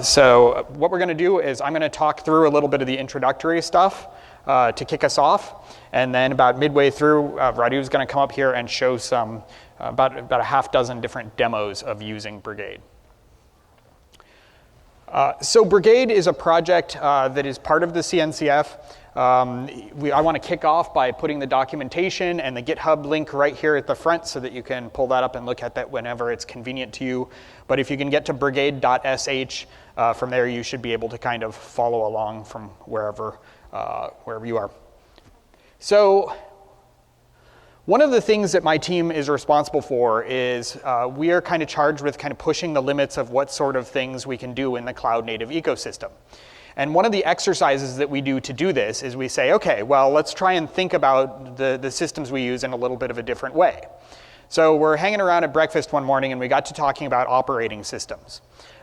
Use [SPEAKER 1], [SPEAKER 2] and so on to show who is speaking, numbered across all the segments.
[SPEAKER 1] So what we're going to do is I'm going to talk through a little bit of the introductory stuff to kick us off. And then about midway through, Radu is going to come up here and show some, about a half dozen different demos of using Brigade. So Brigade is a project that is part of the CNCF. I want to kick off by putting the documentation and the GitHub link right here at the front so that you can pull that up and look at that whenever it's convenient to you. But if you can get to brigade.sh, from there you should be able to kind of follow along from wherever you are. So one of the things that my team is responsible for is we are kind of charged with kind of pushing the limits of what sort of things we can do in the cloud native ecosystem. And one of the exercises that we do to do this is we say, okay, well, let's try and think about the systems we use in a little bit of a different way. So we're hanging around at breakfast one morning and we got to talking about operating systems.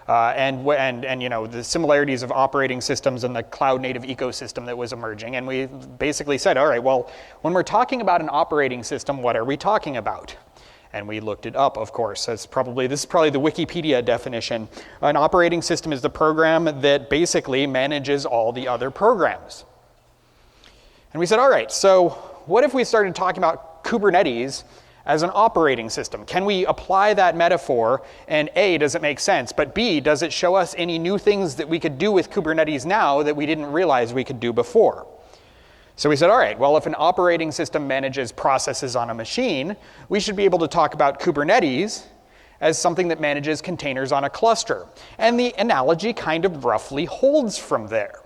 [SPEAKER 1] And you know, the similarities of operating systems and the cloud native ecosystem that was emerging. And we basically said, all right, well, when we're talking about an operating system, what are we talking about? And we looked it up, of course. This is probably the Wikipedia definition. An operating system is the program that basically manages all the other programs. And we said, all right, so what if we started talking about Kubernetes as an operating system? Can we apply that metaphor? And A, does it make sense? But B, does it show us any new things that we could do with Kubernetes now that we didn't realize we could do before? So we said, all right, well, if an operating system manages processes on a machine, we should be able to talk about Kubernetes as something that manages containers on a cluster. And the analogy kind of roughly holds from there.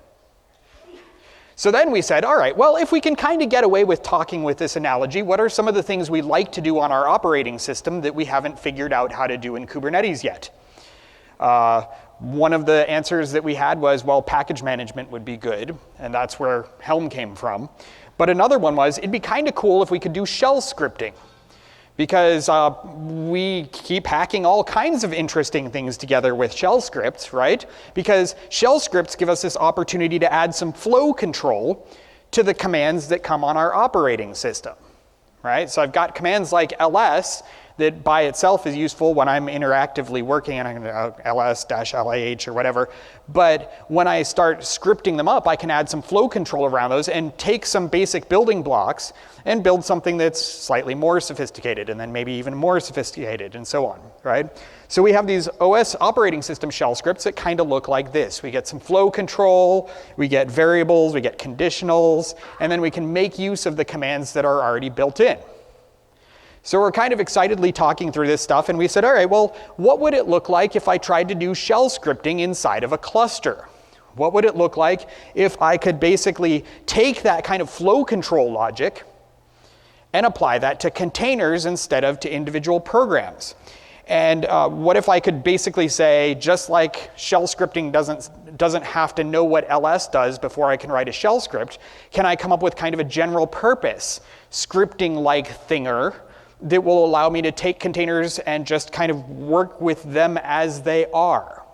[SPEAKER 1] So then we said, all right, well, if we can kind of get away with talking with this analogy, what are some of the things we like to do on our operating system that we haven't figured out how to do in Kubernetes yet? One of the answers that we had was, well, package management would be good, and that's where Helm came from. But another one was, it'd be kind of cool if we could do shell scripting, because we keep hacking all kinds of interesting things together with shell scripts, right? Because shell scripts give us this opportunity to add some flow control to the commands that come on our operating system, right? So I've got commands like ls that by itself is useful when I'm interactively working on ls-lah or whatever. But when I start scripting them up, I can add some flow control around those and take some basic building blocks and build something that's slightly more sophisticated and then maybe even more sophisticated and so on, right? So we have these OS operating system shell scripts that kind of look like this. We get some flow control, we get variables, we get conditionals, and then we can make use of the commands that are already built in. So we're kind of excitedly talking through this stuff, and we said, all right, well, what would it look like if I tried to do shell scripting inside of a cluster? What would it look like if I could basically take that kind of flow control logic and apply that to containers instead of to individual programs? And what if I could basically say, just like shell scripting doesn't have to know what ls does before I can write a shell script, can I come up with kind of a general purpose scripting-like thinger that will allow me to take containers and just kind of work with them as they are?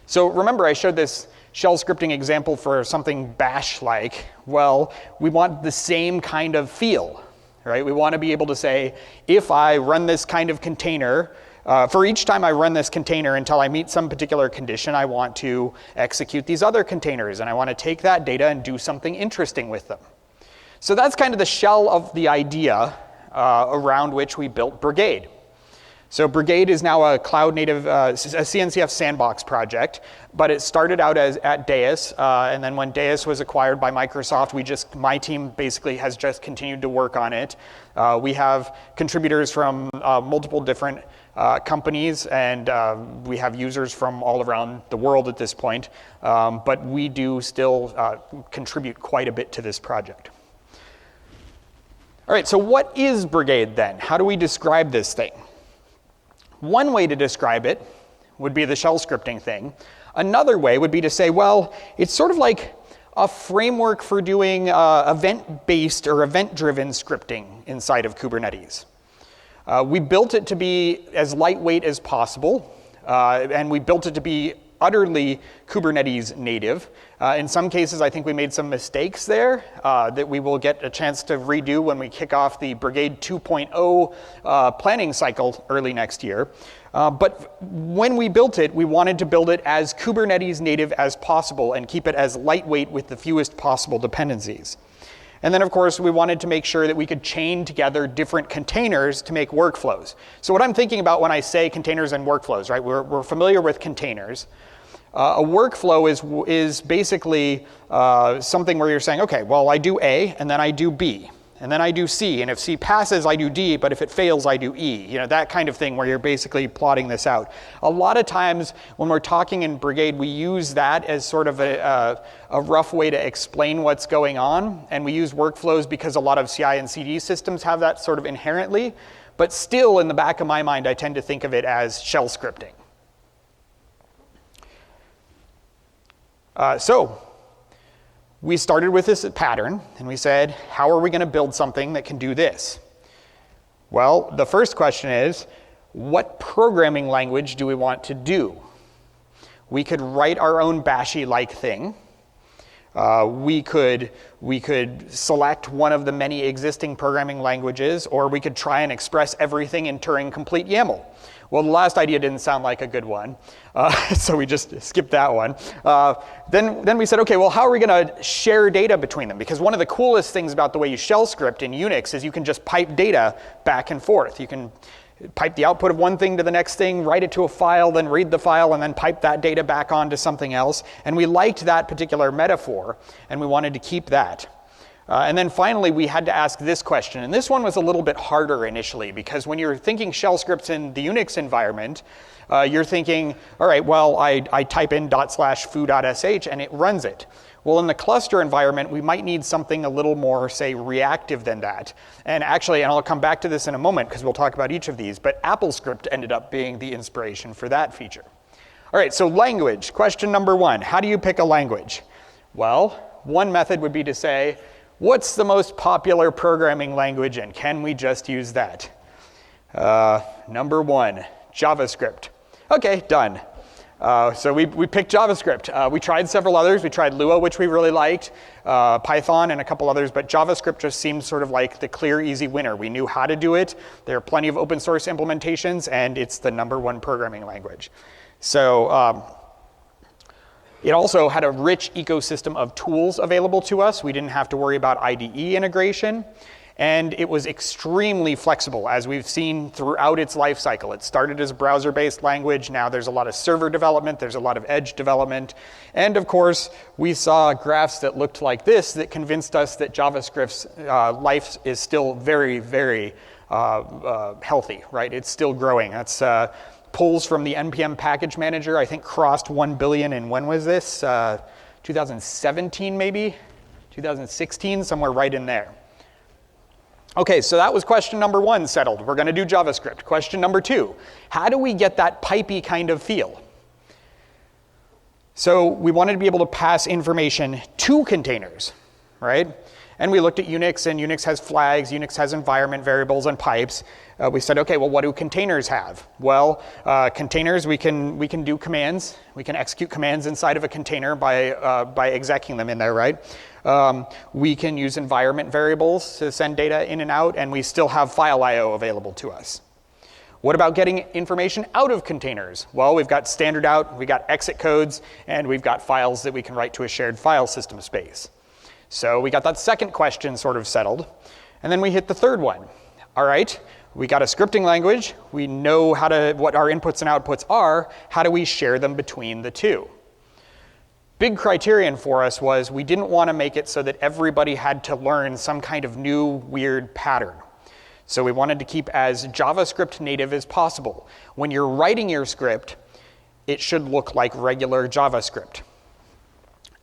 [SPEAKER 1] So remember, I showed this shell scripting example for something bash-like. Well, we want the same kind of feel, right? We want to be able to say, if I run this kind of container, for each time I run this container until I meet some particular condition, I want to execute these other containers, and I want to take that data and do something interesting with them. So that's kind of the shell of the idea around which we built Brigade. So Brigade is now a cloud native, a CNCF sandbox project, but it started out at Deis, and then when Deis was acquired by Microsoft, my team basically has just continued to work on it. We have contributors from multiple different companies, and we have users from all around the world at this point, but we do still contribute quite a bit to this project. All right, so what is Brigade then? How do we describe this thing? One way to describe it would be the shell scripting thing. Another way would be to say, well, it's sort of like a framework for doing event-based or event-driven scripting inside of Kubernetes. We built it to be as lightweight as possible, and we built it to be utterly Kubernetes native. In some cases, I think we made some mistakes there that we will get a chance to redo when we kick off the Brigade 2.0 planning cycle early next year. But when we built it, we wanted to build it as Kubernetes native as possible and keep it as lightweight with the fewest possible dependencies. And then, of course, we wanted to make sure that we could chain together different containers to make workflows. So what I'm thinking about when I say containers and workflows, right? We're familiar with containers. A workflow is basically something where you're saying, okay, well, I do A, and then I do B, and then I do C, and if C passes, I do D, but if it fails, I do E. You know, that kind of thing where you're basically plotting this out. A lot of times when we're talking in Brigade, we use that as sort of a rough way to explain what's going on, and we use workflows because a lot of CI and CD systems have that sort of inherently, but still in the back of my mind, I tend to think of it as shell scripting. So we started with this pattern, and we said, how are we going to build something that can do this? Well, the first question is, what programming language do we want to do? We could write our own Bashy-like thing. We could select one of the many existing programming languages, or we could try and express everything in Turing complete YAML. Well, the last idea didn't sound like a good one, so we just skipped that one. Then we said, okay, well, how are we going to share data between them? Because one of the coolest things about the way you shell script in Unix is you can just pipe data back and forth. You can pipe the output of one thing to the next thing, write it to a file, then read the file, and then pipe that data back onto something else. And we liked that particular metaphor, and we wanted to keep that. And then finally, we had to ask this question. And this one was a little bit harder initially, because when you're thinking shell scripts in the Unix environment, you're thinking, all right, well, I type in /foo.sh and it runs it. Well, in the cluster environment, we might need something a little more, say, reactive than that. And actually, and I'll come back to this in a moment, because we'll talk about each of these, but AppleScript ended up being the inspiration for that feature. All right, so language. Question number one, how do you pick a language? Well, one method would be to say, what's the most popular programming language, and can we just use that? Number one, JavaScript. Okay, done. So we picked JavaScript. We tried several others. We tried Lua, which we really liked, Python, and a couple others, but JavaScript just seemed sort of like the clear, easy winner. We knew how to do it. There are plenty of open source implementations, and it's the #1 programming language. So it also had a rich ecosystem of tools available to us. We didn't have to worry about IDE integration. And it was extremely flexible, as we've seen throughout its life cycle. It started as a browser-based language. Now there's a lot of server development. There's a lot of edge development. And of course, we saw graphs that looked like this that convinced us that JavaScript's life is still very, very healthy, right? It's still growing. That's pulls from the NPM package manager, I think, crossed 1 billion, and when was this? 2017 maybe? 2016, somewhere right in there. Okay, so that was question number one settled. We're going to do JavaScript. Question number two, how do we get that pipey kind of feel? So we wanted to be able to pass information to containers, right? And we looked at Unix, and Unix has flags, Unix has environment variables and pipes. We said, okay, well, what do containers have? Well, containers, we can do commands. We can execute commands inside of a container by executing them in there, right? We can use environment variables to send data in and out, and we still have file I/O available to us. What about getting information out of containers? Well, we've got standard out, we've got exit codes, and we've got files that we can write to a shared file system space. So we got that second question sort of settled. And then we hit the third one. All right, we got a scripting language. We know what our inputs and outputs are. How do we share them between the two? Big criterion for us was we didn't want to make it so that everybody had to learn some kind of new weird pattern. So we wanted to keep as JavaScript native as possible. When you're writing your script, it should look like regular JavaScript.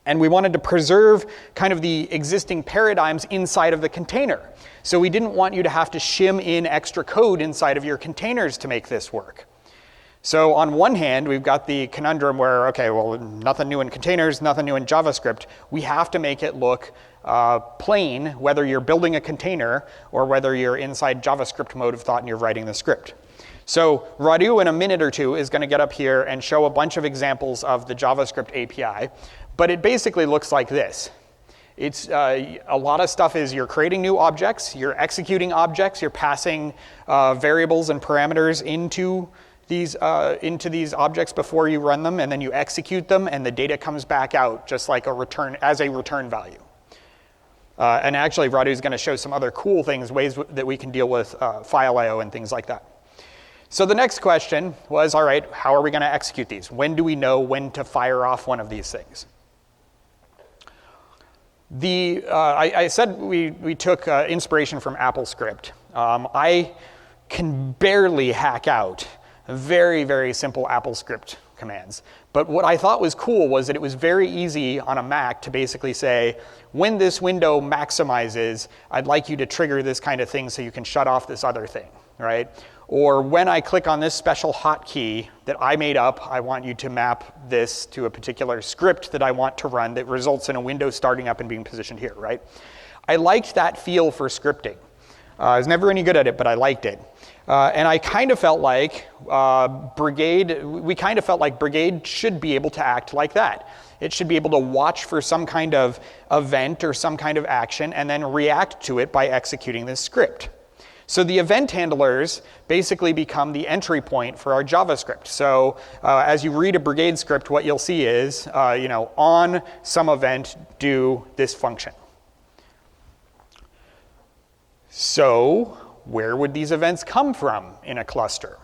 [SPEAKER 1] And we wanted to preserve kind of the existing paradigms inside of the container. So we didn't want you to have to shim in extra code inside of your containers to make this work. So on one hand, we've got the conundrum where, okay, well, nothing new in containers, nothing new in JavaScript. We have to make it look plain, whether you're building a container or whether you're inside JavaScript mode of thought and you're writing the script. So Radu, in a minute or two, is going to get up here and show a bunch of examples of the JavaScript API. But it basically looks like this. It's a lot of stuff is you're creating new objects, you're executing objects, you're passing variables and parameters into into these objects before you run them, and then you execute them, and the data comes back out just like as a return value. And actually, Radu is going to show some other cool things, ways that we can deal with file I/O and things like that. So the next question was, all right, how are we going to execute these? When do we know when to fire off one of these things? I said we took inspiration from AppleScript. I can barely hack out very, very simple AppleScript commands. But what I thought was cool was that it was very easy on a Mac to basically say, when this window maximizes, I'd like you to trigger this kind of thing so you can shut off this other thing, right? Or when I click on this special hotkey that I made up, I want you to map this to a particular script that I want to run that results in a window starting up and being positioned here, right? I liked that feel for scripting. I was never any good at it, but I liked it. And I kind of felt like Brigade should be able to act like that. It should be able to watch for some kind of event or some kind of action and then react to it by executing this script. So the event handlers basically become the entry point for our JavaScript. So as you read a Brigade script, what you'll see is, on some event, do this function. So where would these events come from in a cluster?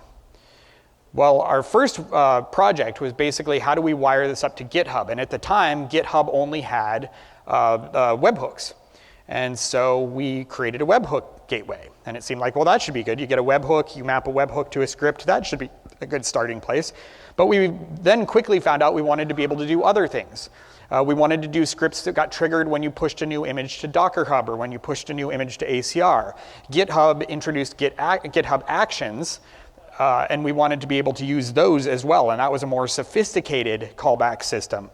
[SPEAKER 1] Well, our first project was basically how do we wire this up to GitHub? And at the time, GitHub only had webhooks. And so we created a webhook gateway. And it seemed like, well, that should be good. You get a webhook, you map a webhook to a script. That should be a good starting place. But we then quickly found out we wanted to be able to do other things. We wanted to do scripts that got triggered when you pushed a new image to Docker Hub or when you pushed a new image to ACR. GitHub introduced GitHub Actions, and we wanted to be able to use those as well. And that was a more sophisticated callback system.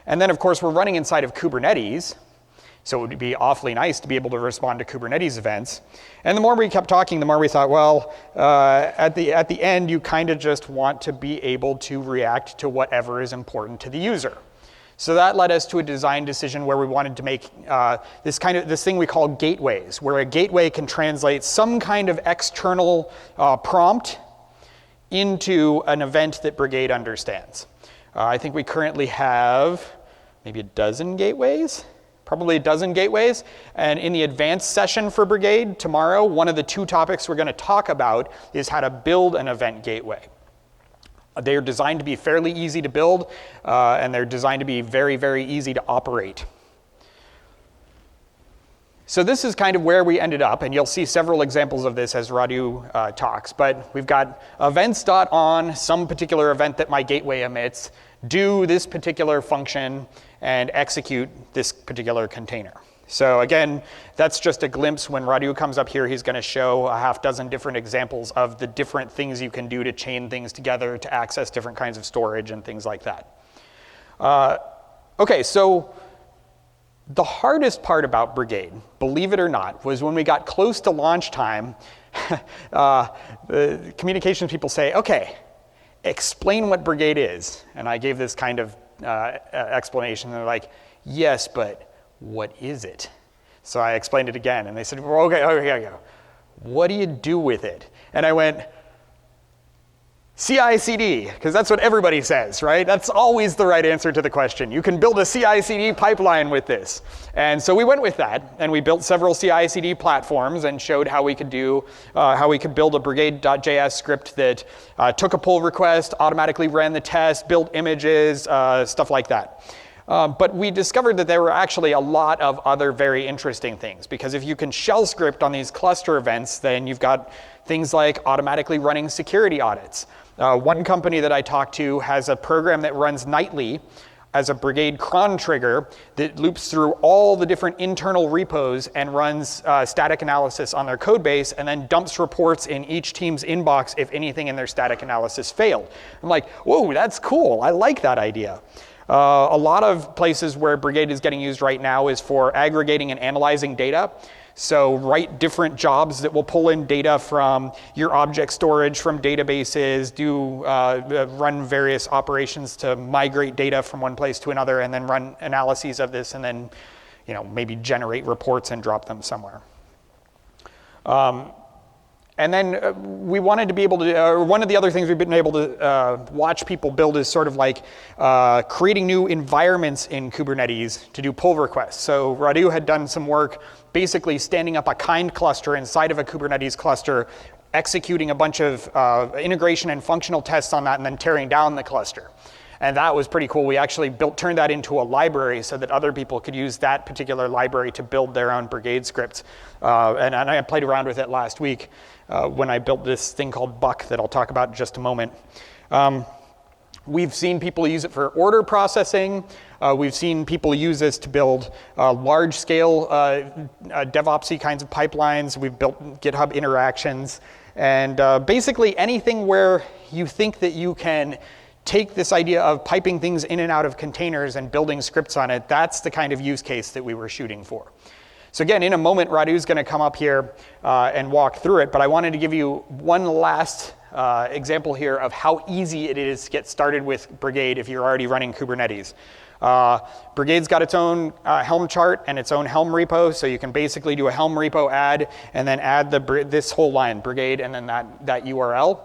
[SPEAKER 1] And then, of course, we're running inside of Kubernetes. So it would be awfully nice to be able to respond to Kubernetes events. And the more we kept talking, the more we thought, well, at the end, you kind of just want to be able to react to whatever is important to the user. So that led us to a design decision where we wanted to make this thing we call gateways, where a gateway can translate some kind of external prompt into an event that Brigade understands. I think we currently have maybe a dozen gateways. Probably a dozen gateways. And in the advanced session for Brigade tomorrow, one of the two topics we're going to talk about is how to build an event gateway. They are designed to be fairly easy to build, and they're designed to be very, very easy to operate. So this is kind of where we ended up, and you'll see several examples of this as Radu talks. But we've got events.on, some particular event that my gateway emits, do this particular function, and execute this particular container. So again, that's just a glimpse. When Radu comes up here, he's going to show a half dozen different examples of the different things you can do to chain things together to access different kinds of storage and things like that. Okay, so the hardest part about Brigade, believe it or not, was when we got close to launch time, the communications people say, okay, explain what Brigade is. And I gave this kind of explanation. They're like, yes, but what is it? So I explained it again, and they said, well, okay, what do you do with it? And I went, CI/CD, because that's what everybody says, right? That's always the right answer to the question. You can build a CI/CD pipeline with this. And so we went with that, and we built several CI/CD platforms and showed how we could build a Brigade.js script that took a pull request, automatically ran the test, built images, stuff like that. But we discovered that there were actually a lot of other very interesting things, because if you can shell script on these cluster events, then you've got things like automatically running security audits. One company that I talked to has a program that runs nightly as a Brigade cron trigger that loops through all the different internal repos and runs static analysis on their code base and then dumps reports in each team's inbox if anything in their static analysis failed. I'm like, whoa, that's cool. I like that idea. A lot of places where Brigade is getting used right now is for aggregating and analyzing data. So write different jobs that will pull in data from your object storage, from databases, run various operations to migrate data from one place to another, and then run analyses of this, and then maybe generate reports and drop them somewhere. And then we wanted to be able to, one of the other things we've been able to watch people build is sort of like creating new environments in Kubernetes to do pull requests. So Radu had done some work basically standing up a kind cluster inside of a Kubernetes cluster, executing a bunch of integration and functional tests on that, and then tearing down the cluster. And that was pretty cool. We actually turned that into a library so that other people could use that particular library to build their own Brigade scripts. And I played around with it last week when I built this thing called Buck that I'll talk about in just a moment. We've seen people use it for order processing. We've seen people use this to build large-scale DevOps-y kinds of pipelines. We've built GitHub interactions. And basically anything where you think that you can take this idea of piping things in and out of containers and building scripts on it, that's the kind of use case that we were shooting for. So again, in a moment, Radu's going to come up here and walk through it, but I wanted to give you one last example here of how easy it is to get started with Brigade if you're already running Kubernetes. Brigade's got its own Helm chart and its own Helm repo, so you can basically do a Helm repo add and then add this whole line, Brigade, and then that URL.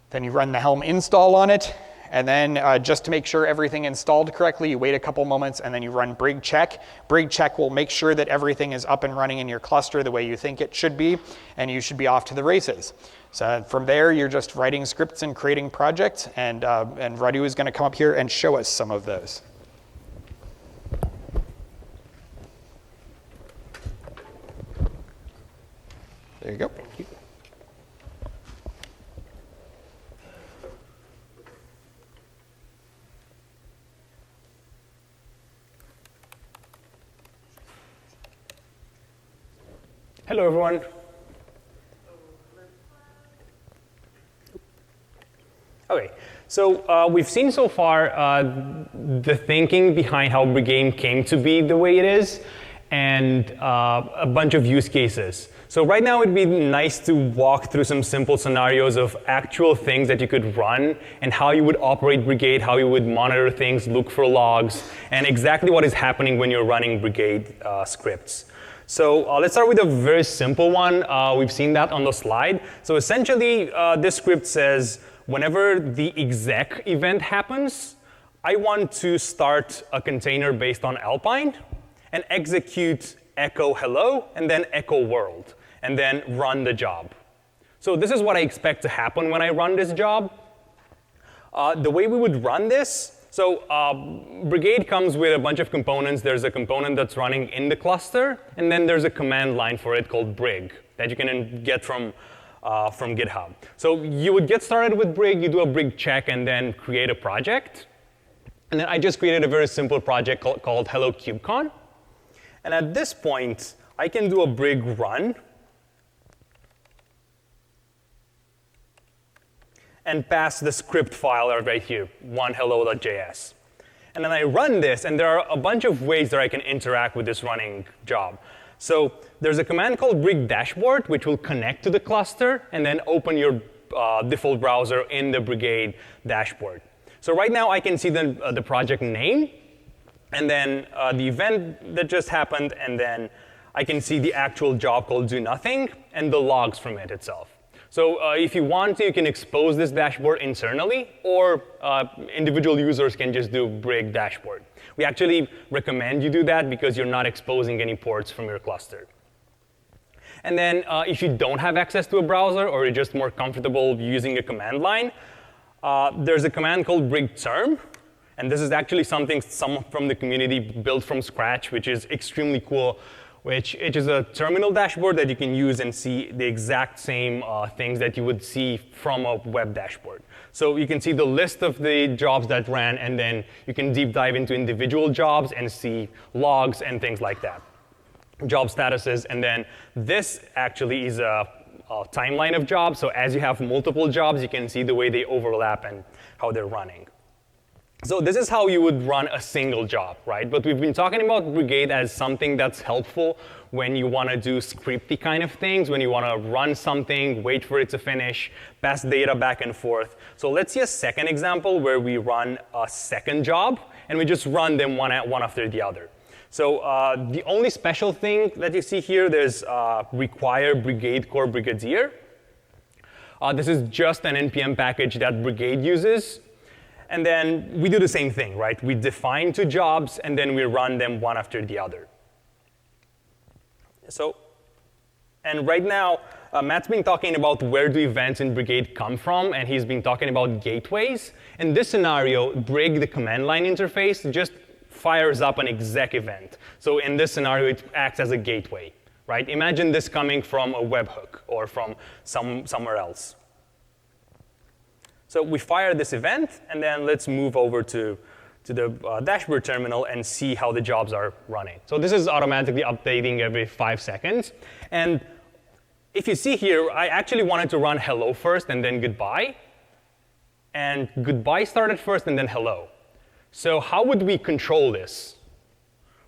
[SPEAKER 1] Then you run the Helm install on it, and then just to make sure everything installed correctly, you wait a couple moments, and then you run brig check. Brig check will make sure that everything is up and running in your cluster the way you think it should be, and you should be off to the races. So from there, you're just writing scripts and creating projects, and Radu is going to come up here and show us some of those. There you go. Thank you.
[SPEAKER 2] Hello, everyone. Okay, so we've seen so far the thinking behind how Brigade came to be the way it is, and a bunch of use cases. So right now it'd be nice to walk through some simple scenarios of actual things that you could run and how you would operate Brigade, how you would monitor things, look for logs, and exactly what is happening when you're running Brigade scripts. So let's start with a very simple one. We've seen that on the slide. So essentially, this script says, whenever the exec event happens, I want to start a container based on Alpine and execute echo hello and then echo world and then run the job. So this is what I expect to happen when I run this job. The way we would run this, so Brigade comes with a bunch of components. There's a component that's running in the cluster, and then there's a command line for it called brig that you can get from GitHub. So you would get started with brig, you do a brig check, and then create a project. And then I just created a very simple project called Hello KubeCon. And at this point, I can do a brig run and pass the script file right here, onehello.js. And then I run this, and there are a bunch of ways that I can interact with this running job. So there's a command called brig dashboard, which will connect to the cluster and then open your default browser in the Brigade dashboard. So right now, I can see the project name, and then the event that just happened, and then I can see the actual job called do nothing and the logs from it itself. So if you want to, you can expose this dashboard internally, or individual users can just do brig dashboard. We actually recommend you do that because you're not exposing any ports from your cluster. And then if you don't have access to a browser, or you're just more comfortable using a command line, there's a command called brig term. And this is actually something someone from the community built from scratch, which is extremely cool. Which it is a terminal dashboard that you can use and see the exact same things that you would see from a web dashboard. So you can see the list of the jobs that ran, and then you can deep dive into individual jobs and see logs and things like that. Job statuses, and then this actually is a timeline of jobs. So as you have multiple jobs, you can see the way they overlap and how they're running. So this is how you would run a single job, right? But we've been talking about Brigade as something that's helpful when you want to do scripty kind of things, when you want to run something, wait for it to finish, pass data back and forth. So let's see a second example where we run a second job, and we just run them one after the other. So the only special thing that you see here, there's require Brigade core brigadier. This is just an NPM package that Brigade uses. And then we do the same thing, right? We define two jobs, and then we run them one after the other. So, and right now, Matt's been talking about where do events in Brigade come from, and he's been talking about gateways. In this scenario, Brig, the command line interface, just fires up an exec event. So in this scenario, it acts as a gateway, right? Imagine this coming from a webhook or from somewhere else. So we fire this event, and then let's move over to the dashboard terminal and see how the jobs are running. So this is automatically updating every 5 seconds. And if you see here, I actually wanted to run hello first and then goodbye. And goodbye started first and then hello. So how would we control this?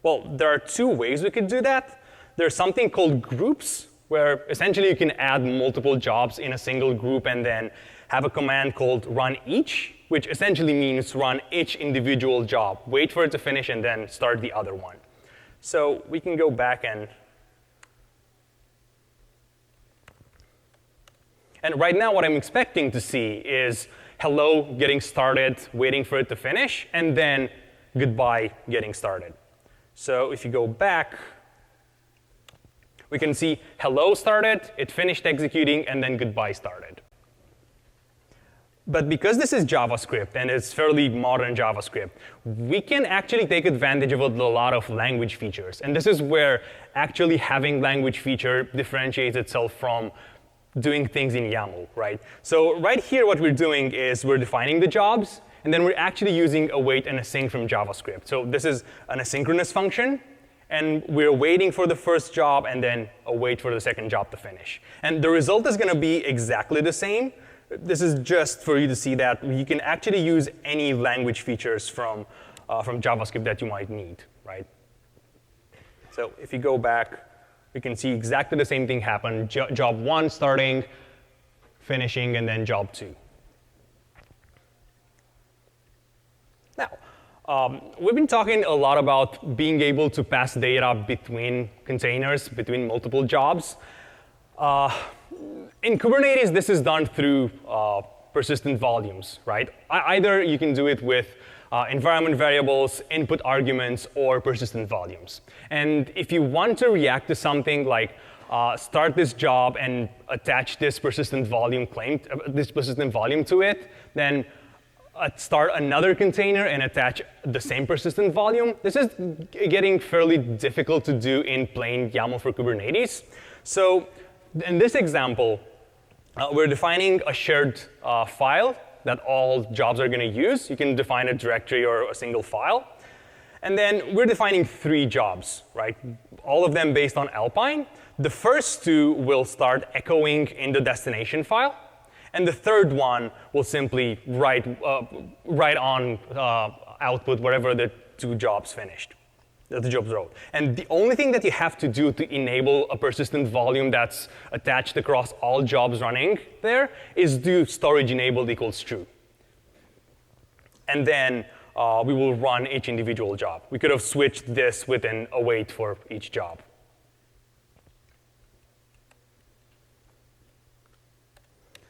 [SPEAKER 2] Well, there are 2 ways we could do that. There's something called groups, where essentially you can add multiple jobs in a single group and then have a command called run each, which essentially means run each individual job, wait for it to finish, and then start the other one. So we can go back and right now what I'm expecting to see is hello getting started, waiting for it to finish, and then goodbye getting started. So if you go back, we can see hello started, it finished executing, and then goodbye started. But because this is JavaScript, and it's fairly modern JavaScript, we can actually take advantage of a lot of language features. And this is where actually having language feature differentiates itself from doing things in YAML, right? So right here, what we're doing is we're defining the jobs, and then we're actually using await and async from JavaScript. So this is an asynchronous function, and we're waiting for the first job, and then await for the second job to finish. And the result is going to be exactly the same. This is just for you to see that you can actually use any language features from JavaScript that you might need, right? So if you go back, we can see exactly the same thing happen. Job 1 starting, finishing, and then job 2. Now, we've been talking a lot about being able to pass data between containers, between multiple jobs. In Kubernetes, this is done through persistent volumes, right? Either you can do it with environment variables, input arguments, or persistent volumes. And if you want to react to something like start this job and attach this persistent volume to it, then start another container and attach the same persistent volume. This is getting fairly difficult to do in plain YAML for Kubernetes. So in this example, we're defining a shared file that all jobs are going to use. You can define a directory or a single file. And then we're defining 3 jobs, right? All of them based on Alpine. The first 2 will start echoing in the destination file. And the third one will simply write on output wherever the 2 jobs finished. The jobs wrote. And the only thing that you have to do to enable a persistent volume that's attached across all jobs running there is do storage enabled equals true. And then we will run each individual job. We could have switched this with an await for each job.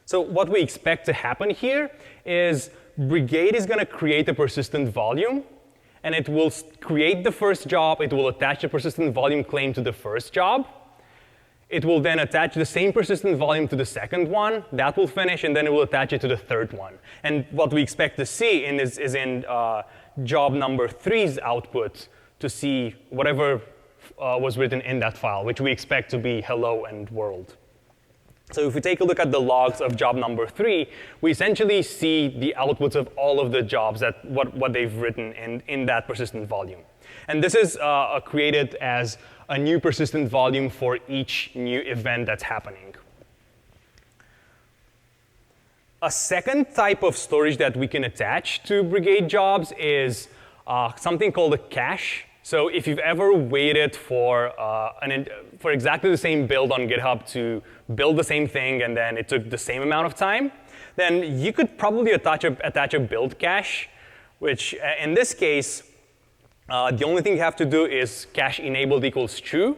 [SPEAKER 2] So what we expect to happen here is Brigade is going to create a persistent volume. And it will create the first job. It will attach the persistent volume claim to the first job. It will then attach the same persistent volume to the second one. That will finish, and then it will attach it to the third one. And what we expect to see is in job number 3's output to see whatever was written in that file, which we expect to be hello and world. So if we take a look at the logs of job number 3, we essentially see the outputs of all of the jobs that what they've written in that persistent volume. And this is created as a new persistent volume for each new event that's happening. A second type of storage that we can attach to Brigade jobs is something called a cache. So if you've ever waited for exactly the same build on GitHub to build the same thing and then it took the same amount of time, then you could probably attach a build cache, which in this case, the only thing you have to do is cache enabled equals true.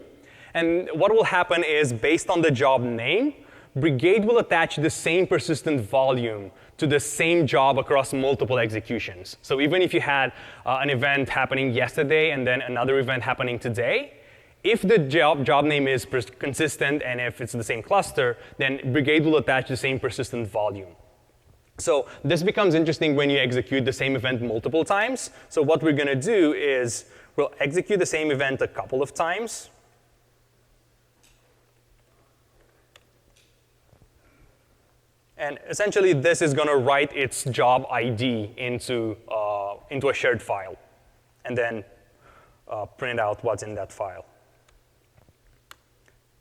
[SPEAKER 2] And what will happen is, based on the job name, Brigade will attach the same persistent volume to the same job across multiple executions. So even if you had an event happening yesterday and then another event happening today, if the job name is consistent and if it's the same cluster, then Brigade will attach the same persistent volume. So this becomes interesting when you execute the same event multiple times. So what we're going to do is we'll execute the same event a couple of times. And essentially, this is going to write its job ID into a shared file, and then print out what's in that file.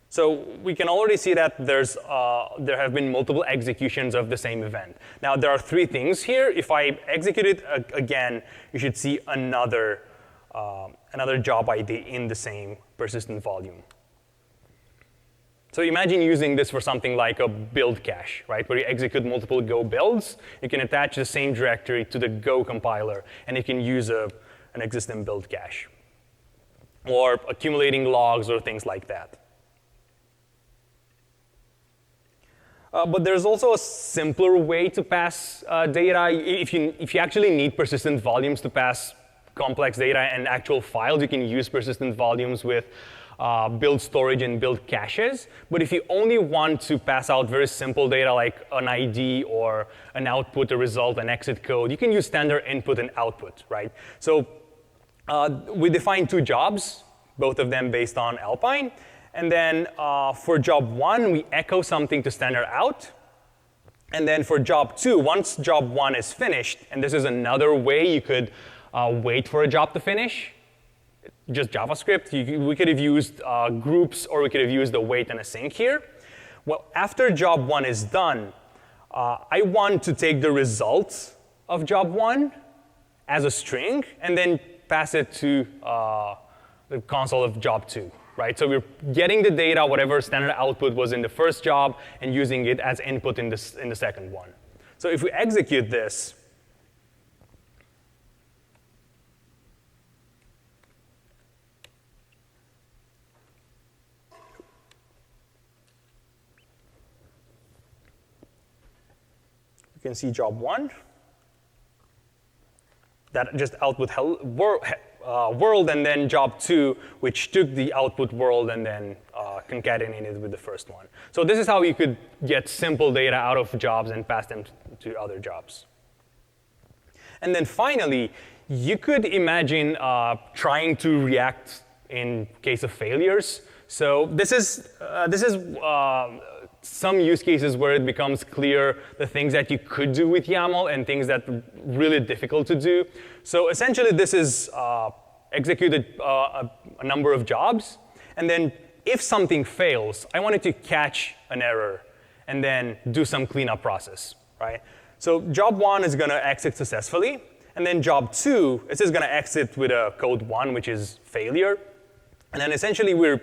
[SPEAKER 2] So we can already see that there have been multiple executions of the same event. Now, there are three things here. If I execute it again, you should see another job ID in the same persistent volume. So imagine using this for something like a build cache, right, where you execute multiple Go builds. You can attach the same directory to the Go compiler, and you can use an existing build cache, or accumulating logs or things like that. But there's also a simpler way to pass data. If you actually need persistent volumes to pass complex data and actual files, you can use persistent volumes with build storage and build caches. But if you only want to pass out very simple data like an ID or an output, a result, an exit code, you can use standard input and output, right? So we define two jobs, both of them based on Alpine. And then for job 1, we echo something to standard out. And then for job 2, once job 1 is finished, and this is another way you could wait for a job to finish, just JavaScript. We could have used groups, or we could have used a wait and a sync here. Well, after job 1 is done, I want to take the results of job 1 as a string and then pass it to the console of job 2. Right? So we're getting the data, whatever standard output was in the first job, and using it as input in the second one. So if we execute this, you can see job 1. That just output world, and then job 2, which took the output world and then concatenated with the first one. So this is how you could get simple data out of jobs and pass them to other jobs. And then finally, you could imagine trying to react in case of failures. So this is some use cases where it becomes clear the things that you could do with YAML and things that are really difficult to do. So essentially, this is executed a number of jobs. And then if something fails, I wanted to catch an error and then do some cleanup process, right? So job 1 is going to exit successfully. And then job 2, this is going to exit with a code 1, which is failure. And then essentially, we're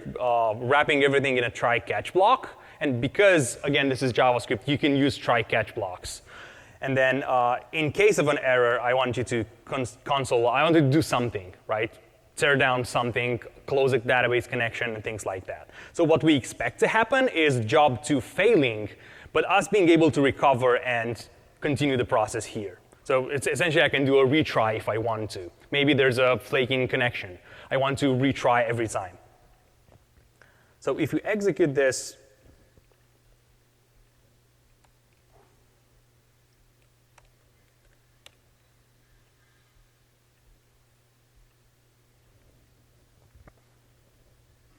[SPEAKER 2] wrapping everything in a try-catch block. And because, again, this is JavaScript, you can use try-catch blocks. And then in case of an error, I want you to console, I want to do something, right? Tear down something, close a database connection, and things like that. So what we expect to happen is job 2 failing, but us being able to recover and continue the process here. So it's essentially, I can do a retry if I want to. Maybe there's a flaking connection. I want to retry every time. So if we execute this,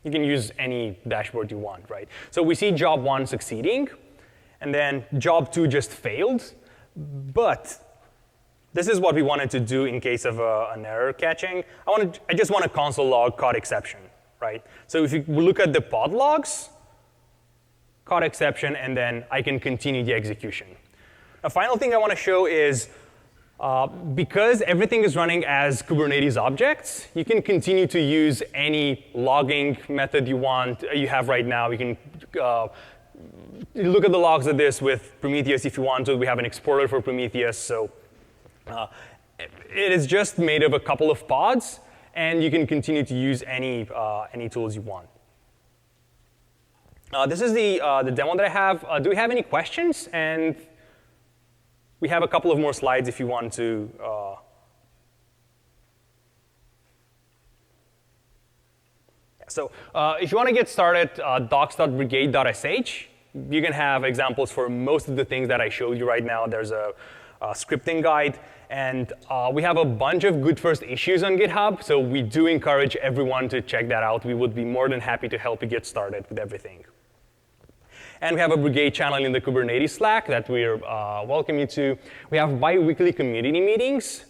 [SPEAKER 2] you can use any dashboard you want, right? So we see job 1 succeeding, and then job 2 just failed. But this is what we wanted to do in case of an error catching. I just want a console log caught exception, right? So if you look at the pod logs, caught exception, and then I can continue the execution. A final thing I want to show is because everything is running as Kubernetes objects, you can continue to use any logging method you have right now. You can look at the logs of this with Prometheus if you want to. We have an exporter for Prometheus. So it is just made of a couple of pods, and you can continue to use any tools you want. This is the demo that I have. Do we have any questions? And we have a couple of more slides if you want to. So if you want to get started, docs.brigade.sh, you can have examples for most of the things that I showed you right now. There's a scripting guide. And we have a bunch of good first issues on GitHub. So we do encourage everyone to check that out. We would be more than happy to help you get started with everything. And we have a Brigade channel in the Kubernetes Slack that we're welcome you to. We have bi-weekly community meetings.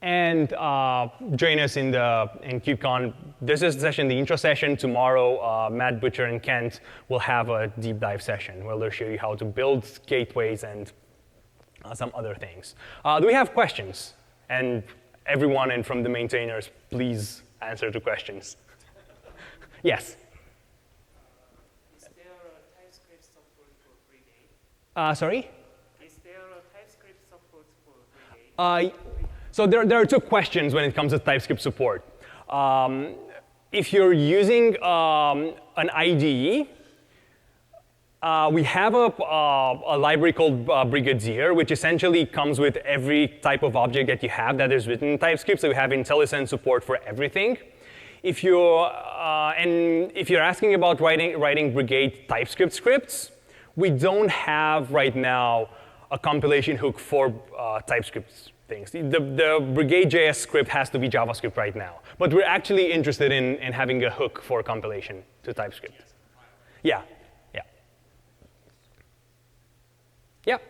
[SPEAKER 2] And join us in KubeCon. This is the session, the intro session. Tomorrow, Matt Butcher and Kent will have a deep dive session where they'll show you how to build gateways and some other things. Do we have questions? And everyone and from the maintainers, please answer the questions. Yes? Sorry?
[SPEAKER 3] Is there a TypeScript support for Brigade?
[SPEAKER 2] So there are two questions when it comes to TypeScript support. If you're using an IDE, we have a library called Brigadier, which essentially comes with every type of object that you have that is written in TypeScript. So we have IntelliSense support for everything. If you're asking about writing Brigade TypeScript scripts, we don't have right now a compilation hook for TypeScript things. The Brigade.js script has to be JavaScript right now. But we're actually interested in having a hook for compilation to TypeScript. Yeah, yeah. Yeah.
[SPEAKER 3] So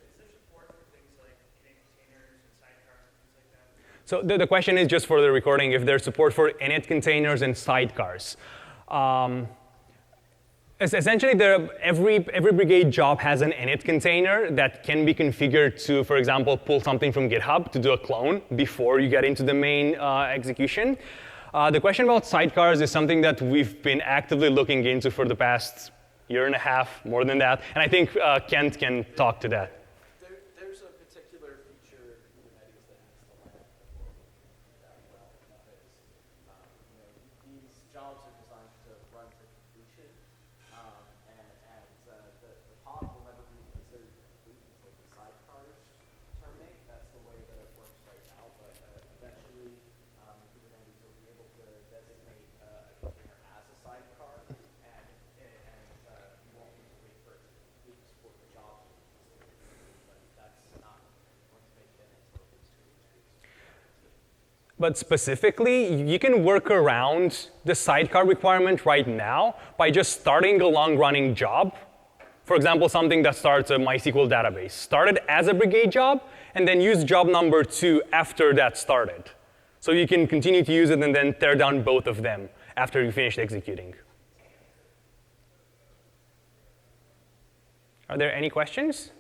[SPEAKER 3] is there support for things like init containers and sidecars and things like that?
[SPEAKER 2] So the question is, just for the recording, if there's support for init containers and sidecars. Essentially, every Brigade job has an init container that can be configured to, for example, pull something from GitHub to do a clone before you get into the main execution. The question about sidecars is something that we've been actively looking into for the past year and a half, more than that. And I think Kent can talk to that.
[SPEAKER 4] There's a particular feature in Kubernetes that has the lineup that well. These jobs are designed to run to completion, and the pod will never be considered complete until the sidecars terminate. That's the way that it works right now. But eventually, Kubernetes will be able to designate a container as a sidecar, and you won't need to wait for it to complete to support the jobs. But that's not going to make it until it's
[SPEAKER 2] But specifically, you can work around the sidecar requirement right now by just starting a long-running job. For example, something that starts a MySQL database. Start it as a Brigade job, and then use job number 2 after that started. So you can continue to use it and then tear down both of them after you finished executing. Are there any questions?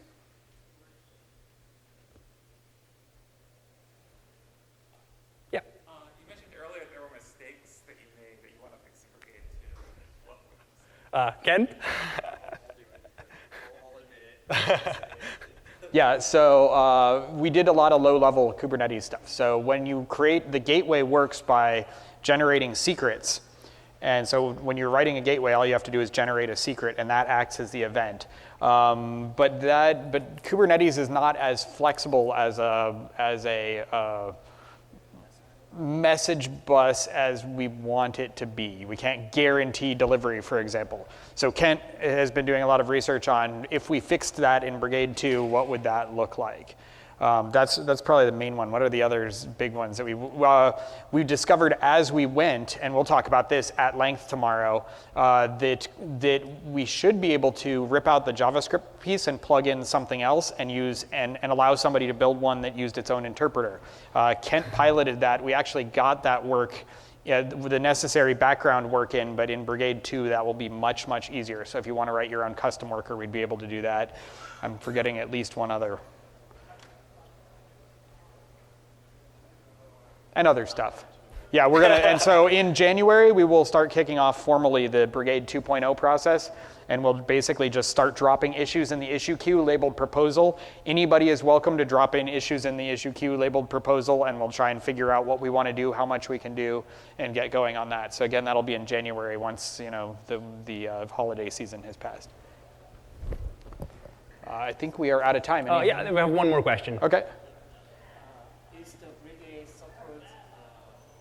[SPEAKER 2] Yeah.
[SPEAKER 3] You mentioned earlier there were mistakes that you made that you want to fix in Brigade too. What were those?
[SPEAKER 2] Kent?
[SPEAKER 1] Yeah, so we did a lot of low-level Kubernetes stuff. So when you create, the gateway works by generating secrets. And so when you're writing a gateway, all you have to do is generate a secret, and that acts as the event. But Kubernetes is not as flexible as a message bus as we want it to be. We can't guarantee delivery, for example. So Kent has been doing a lot of research on if we fixed that in Brigade 2, what would that look like? That's probably the main one. What are the others big ones that we discovered as we went, and we'll talk about this at length tomorrow, that we should be able to rip out the JavaScript piece and plug in something else and use and allow somebody to build one that used its own interpreter. Kent piloted that. We actually got that work the necessary background work in, but in Brigade 2, that will be much, much easier. So if you want to write your own custom worker, we'd be able to do that. I'm forgetting at least one other. And other stuff. Yeah, we're gonna, and so in January, we will start kicking off formally the Brigade 2.0 process, and we'll basically just start dropping issues in the issue queue labeled proposal. Anybody is welcome to drop in issues in the issue queue labeled proposal, and we'll try and figure out what we want to do, how much we can do, and get going on that. So again, that'll be in January once the holiday season has passed. I think we are out of time.
[SPEAKER 2] Yeah, we have one more question.
[SPEAKER 1] Okay.
[SPEAKER 5] Is the Brigade support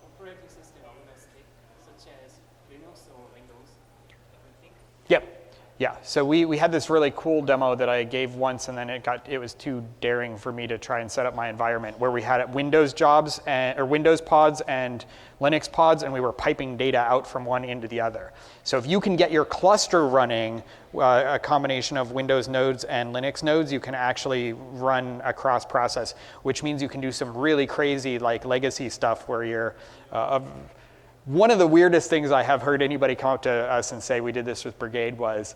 [SPEAKER 5] operating system agnostic, such as Linux or Windows? Everything?
[SPEAKER 1] Yep. Yeah, so we had this really cool demo that I gave once, and then it was too daring for me to try and set up my environment, where we had Windows jobs or Windows pods and Linux pods, and we were piping data out from one into the other. So if you can get your cluster running a combination of Windows nodes and Linux nodes, you can actually run a cross process, which means you can do some really crazy like legacy stuff where you're one of the weirdest things I have heard anybody come up to us and say, we did this with Brigade, was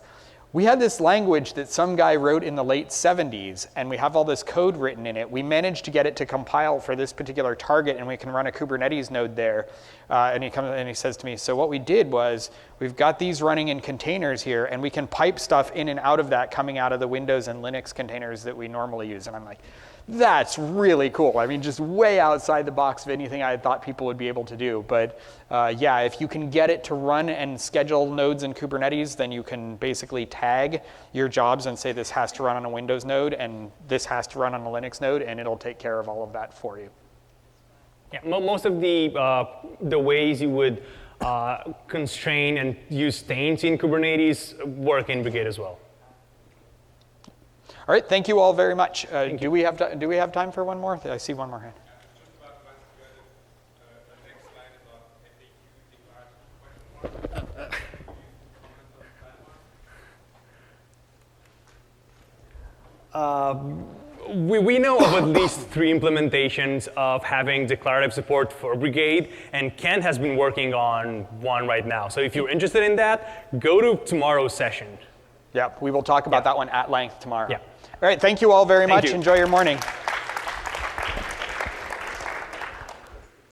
[SPEAKER 1] we had this language that some guy wrote in the late 70s, and we have all this code written in it. We managed to get it to compile for this particular target, and we can run a Kubernetes node there. And he comes and he says to me, so what we did was, we've got these running in containers here, and we can pipe stuff in and out of that coming out of the Windows and Linux containers that we normally use. And I'm like, that's really cool. I mean, just way outside the box of anything I thought people would be able to do. But yeah, if you can get it to run and schedule nodes in Kubernetes, then you can basically tag your jobs and say this has to run on a Windows node and this has to run on a Linux node, and it'll take care of all of that for you.
[SPEAKER 2] Yeah, most of the ways you would constrain and use stains in Kubernetes work in Brigade as well.
[SPEAKER 1] All right, thank you all very much. Do we have time for one more? I see one more hand.
[SPEAKER 2] We know of at least 3 implementations of having declarative support for Brigade, and Ken has been working on one right now. So if you're interested in that, go to tomorrow's session.
[SPEAKER 1] Yeah, we will talk about that one at length tomorrow.
[SPEAKER 2] Yeah.
[SPEAKER 1] All right, thank you all very
[SPEAKER 2] Thank
[SPEAKER 1] much.
[SPEAKER 2] you.
[SPEAKER 1] Enjoy your morning.